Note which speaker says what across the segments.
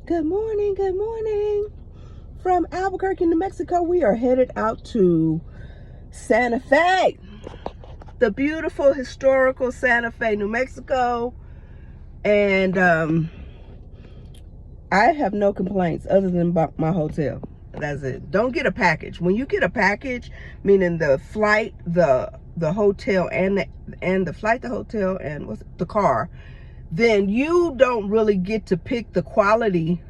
Speaker 1: Good morning, good morning. From Albuquerque, New Mexico, we are headed out to Santa Fe. The beautiful, historical Santa Fe, New Mexico. And I have no complaints other than about my hotel. That's it. Don't get a package. When you get a package, meaning the flight, the hotel, and the flight, the hotel, and the car, then you don't really get to pick the quality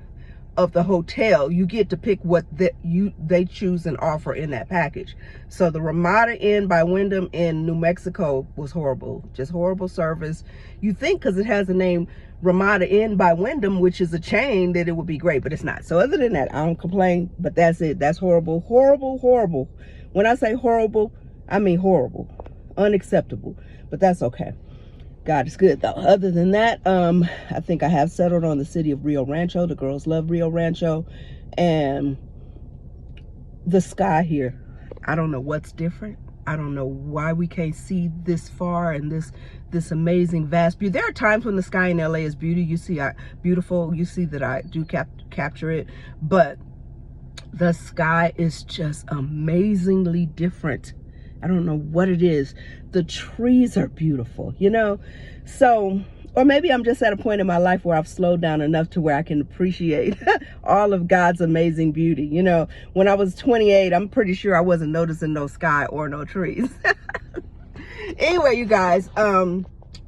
Speaker 1: of the hotel. You get to pick what they choose and offer in that package. So the Ramada Inn by Wyndham in New Mexico was horrible, just horrible service. You think because it has the name Ramada Inn by Wyndham, which is a chain, that it would be great, but it's not. So other than that, I don't complain, but that's it. That's horrible, horrible, horrible. When I say horrible, I mean horrible, unacceptable, but that's okay. God is good though. Other than that, I think I have settled on the city of Rio Rancho. The girls love Rio Rancho. And the sky here, I don't know what's different. I don't know why we can't see this far and this amazing vast beauty. There are times when the sky in LA is beautiful. You see that I do capture it, but the sky is just amazingly different. I don't know what it is. The trees are beautiful, you know? So, or maybe I'm just at a point in my life where I've slowed down enough to where I can appreciate all of God's amazing beauty. You know, when I was 28, I'm pretty sure I wasn't noticing no sky or no trees. Anyway, you guys,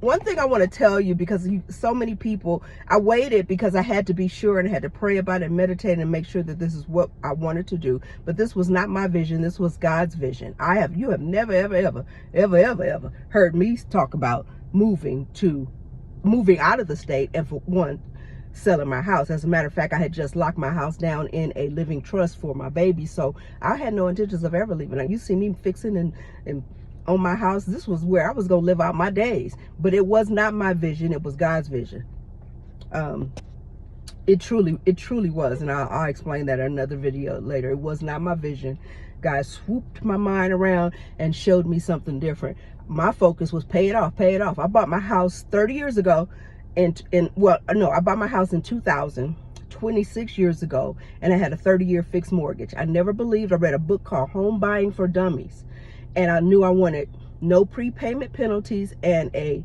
Speaker 1: one thing I want to tell you, because so many people, I waited because I had to be sure and had to pray about it, meditate, and make sure that this is what I wanted to do. But this was not my vision. This was God's vision. You have never, ever heard me talk about moving out of the state, and for one, selling my house. As a matter of fact, I had just locked my house down in a living trust for my baby. So I had no intentions of ever leaving. Now, you see me fixing and on my house. This was where I was going to live out my days, but it was not my vision. It was God's vision. It truly was. And I'll explain that in another video later. It was not my vision. God swooped my mind around and showed me something different. My focus was pay it off. I bought my house 30 years ago. I bought my house in 2000, 26 years ago, and I had a 30-year fixed mortgage. I never believed. I read a book called Home Buying for Dummies. And I knew I wanted no prepayment penalties and a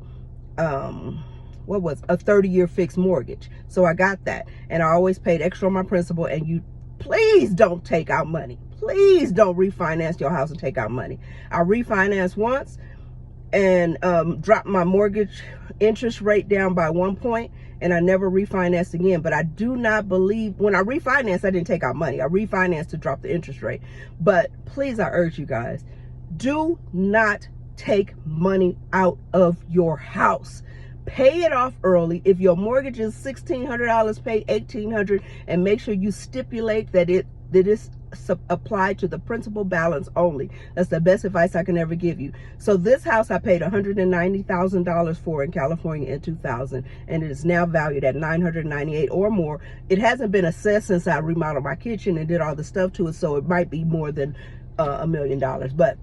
Speaker 1: 30-year fixed mortgage. So I got that. And I always paid extra on my principal. And you please don't take out money. Please don't refinance your house and take out money. I refinanced once and dropped my mortgage interest rate down by 1 point. And I never refinanced again. But I do not believe, when I refinanced, I didn't take out money. I refinanced to drop the interest rate. But please, I urge you guys, do not take money out of your house. Pay it off early. If your mortgage is $1,600, pay $1,800, and make sure you stipulate that it's applied to the principal balance only. That's the best advice I can ever give you. So this house I paid $190,000 for in California in 2000, and it is now valued at $998 or more. It hasn't been assessed since I remodeled my kitchen and did all the stuff to it, so it might be more than $1 million. But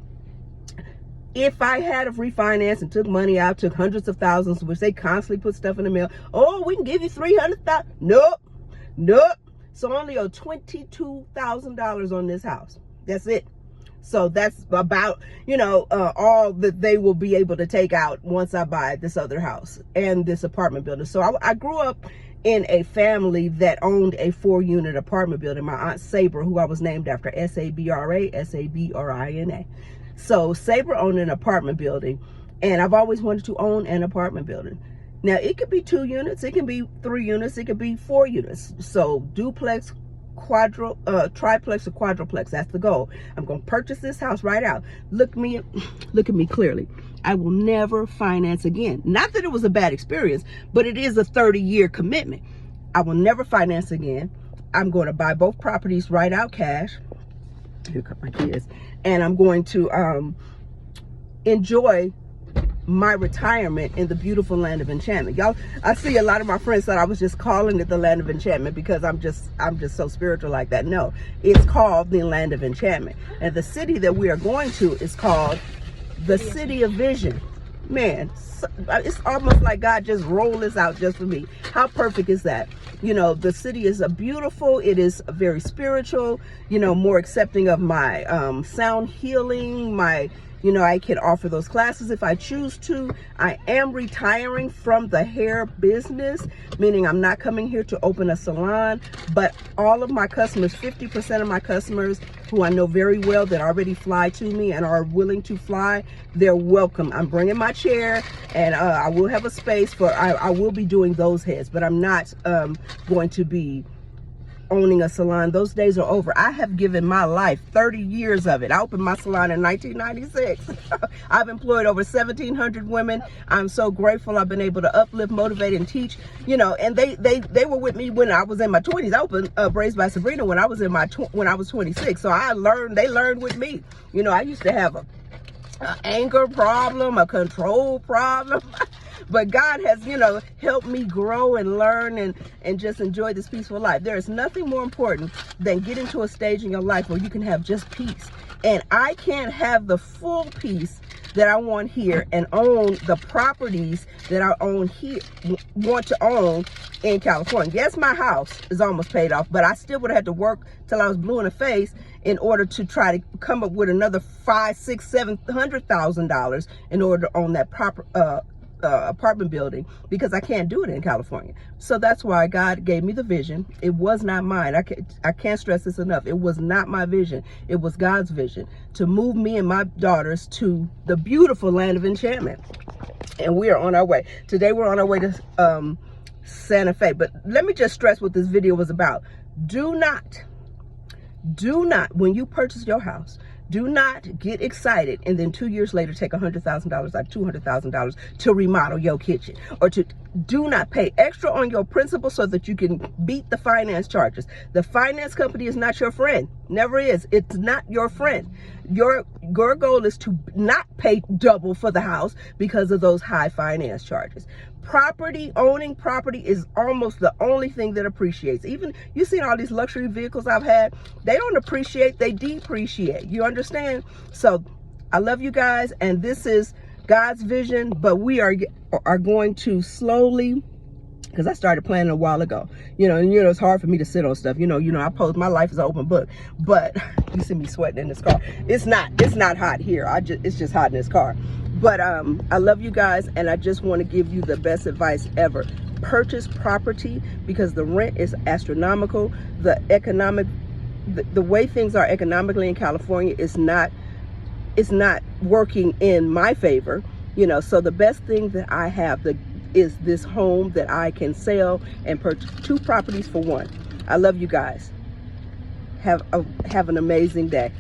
Speaker 1: if I had refinanced and took money out, took hundreds of thousands, which they constantly put stuff in the mail. Oh, we can give you $300,000. Nope. So I only owe $22,000 on this house. That's it. So that's about, all that they will be able to take out once I buy this other house and this apartment building. So I grew up in a family that owned a 4-unit apartment building. My Aunt Sabre, who I was named after, Sabra, Sabrina. So Sabre owned an apartment building, and I've always wanted to own an apartment building. Now, it could be 2 units, it can be 3 units, it could be 4 units. So duplex, triplex, or quadruplex, that's the goal. I'm going to purchase this house right out. Look at me clearly. I will never finance again. Not that it was a bad experience, but it is a 30-year commitment. I will never finance again. I'm going to buy both properties right out cash. Here come my kids. And I'm going to enjoy my retirement in the beautiful land of enchantment. Y'all, I see a lot of my friends thought I was just calling it the land of enchantment because I'm just so spiritual like that. No, it's called the land of enchantment. And the city that we are going to is called the City of Vision. Man, it's almost like God just rolled this out just for me. How perfect is that? You know, the city is beautiful. It is very spiritual, you know, more accepting of my sound healing, my, you know, I can offer those classes if I choose to. I am retiring from the hair business, meaning I'm not coming here to open a salon, but all of my customers, 50% of my customers who I know very well that already fly to me and are willing to fly, they're welcome. I'm bringing my chair, and I will have a space for, I will be doing those heads, but I'm not going to be owning a salon. Those days are over. I have given my life 30 years of it. I opened my salon in 1996. I've employed over 1,700 women. I'm so grateful I've been able to uplift, motivate, and teach, you know, and they were with me when I was in my 20s. I opened Braids by Sabrina when I was in my when I was 26. So they learned with me. You know, I used to have a anger problem, a control problem. But God has, you know, helped me grow and learn and just enjoy this peaceful life. There is nothing more important than getting to a stage in your life where you can have just peace. And I can't have the full peace that I want here and own the properties that I own here, want to own in California. Yes, my house is almost paid off, but I still would have had to work till I was blue in the face in order to try to come up with another $500,000, $600,000, $700,000 in order to own that proper apartment building, because I can't do it in California. So that's why God gave me the vision. It was not mine. I can't stress this enough. It was not my vision. It was God's vision to move me and my daughters to the beautiful land of enchantment. And we are on our way. Today we're on our way to Santa Fe. But let me just stress what this video was about. Do not, when you purchase your house, do not get excited and then 2 years later take $100,000 like $200,000 to remodel your kitchen, or to do not pay extra on your principal so that you can beat the finance charges. The finance company is not your friend. Never is. It's not your friend. Your goal is to not pay double for the house because of those high finance charges. Owning property is almost the only thing that appreciates. Even you've seen all these luxury vehicles I've had, they don't appreciate, they depreciate. You understand? So I love you guys, and this is God's vision, but we are going to slowly, because I started planning a while ago. You know, it's hard for me to sit on stuff. You know, I post, my life is an open book, but you see me sweating in this car. It's not hot here. It's just hot in this car. But I love you guys, and I just want to give you the best advice ever. Purchase property, because the rent is astronomical. The way things are economically in California is not working in my favor. You know, so the best thing that I have is this home that I can sell and purchase 2 properties for 1. I love you guys. Have an amazing day.